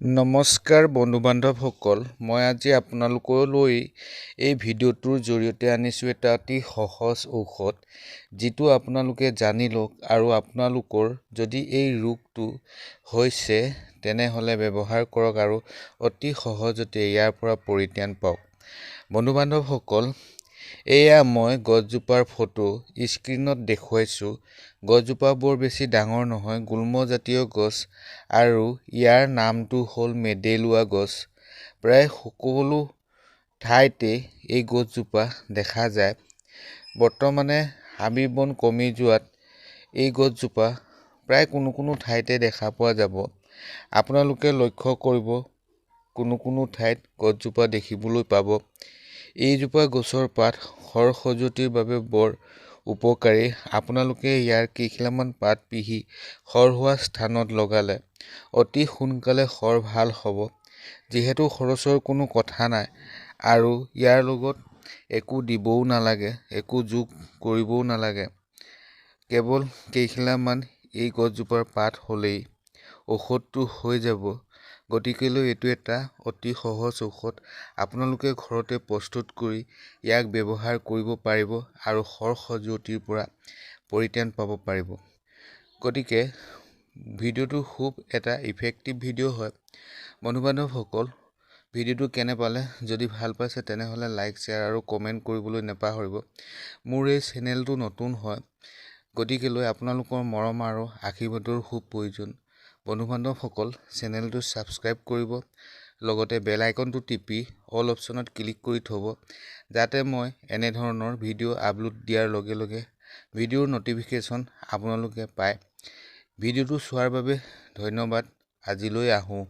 নমস্কাৰ বন্ধু বান্ধৱসকল, মই আজি আপোনালোকলৈ এই ভিডিঅ'টোৰ জৰিয়তে আনিছোঁ এটা অতি সহজ ঔষধ, যিটো আপোনালোকে জানি লওক আৰু আপোনালোকৰ যদি এই ৰোগটো হৈছে তেনেহ'লে ব্যৱহাৰ কৰক আৰু অতি সহজতে ইয়াৰ পৰা পৰিত্ৰাণ পাওক। বন্ধু বান্ধৱসকল, এয়া মই গছজোপাৰ ফটো স্ক্ৰীনত দেখুৱাইছোঁ। গছজোপা বৰ বেছি ডাঙৰ নহয়, গুল্মজাতীয় গছ আৰু ইয়াৰ নামটো হ'ল মেডেলুৱা গছ। প্ৰায় সকলো ঠাইতে এই গছজোপা দেখা যায়। বৰ্তমানে হাবি বন কমি যোৱাত এই গছজোপা প্ৰায় কোনো ঠাইতে দেখা পোৱা যাব। আপোনালোকে লক্ষ্য কৰিব, কোনো ঠাইত গছজোপা দেখিবলৈ পাব। এইজোপা গছৰ পাত ঘৰ সজুতিৰ বাবে বৰ উপকাৰী। আপোনালোকে ইয়াৰ কেইখিলামান পাত পিহি খৰ হোৱা স্থানত লগালে অতি সোনকালে খৰ ভাল হ'ব। যিহেতু খৰচৰ কোনো কথা নাই আৰু ইয়াৰ লগত একো দিবও নালাগে, একো যোগ কৰিবও নালাগে, কেৱল কেইখিলামান এই গছজোপাৰ পাত হ'লেই ঔষধটো হৈ যাব। গতিকেলৈ এইটো এটা অতি সহজ ঔষধ। আপোনালোকে ঘৰতে প্ৰস্তুত কৰি ইয়াক ব্যৱহাৰ কৰিব পাৰিব আৰু খৰ খজুৱতিৰ পৰা পৰিত্ৰাণ পাব পাৰিব। গতিকে ভিডিঅ'টো খুব এটা ইফেক্টিভ ভিডিঅ' হয়। বন্ধু বান্ধৱসকল, ভিডিঅ'টো কেনে পালে? যদি ভাল পাইছে তেনেহ'লে লাইক, শ্বেয়াৰ আৰু কমেণ্ট কৰিবলৈ নাপাহৰিব। মোৰ এই চেনেলটো নতুন হয়, গতিকেলৈ আপোনালোকৰ মৰম আৰু আশীৰ্বাদৰ খুব প্ৰয়োজন। বন্ধু বান্ধৱসকল, চেনেলটো ছাবস্ক্ৰাইব কৰিব, লগতে বেল আইকনটো টিপি অল অপশ্যনত ক্লিক কৰি থ'ব, যাতে মই এনেধৰণৰ ভিডিঅ' আপলোড দিয়াৰ লগে লগে ভিডিঅ'ৰ ন'টিফিকেশ্যন আপোনালোকে পায়। ভিডিঅ'টো চোৱাৰ বাবে ধন্যবাদ। আজিলৈ আহোঁ।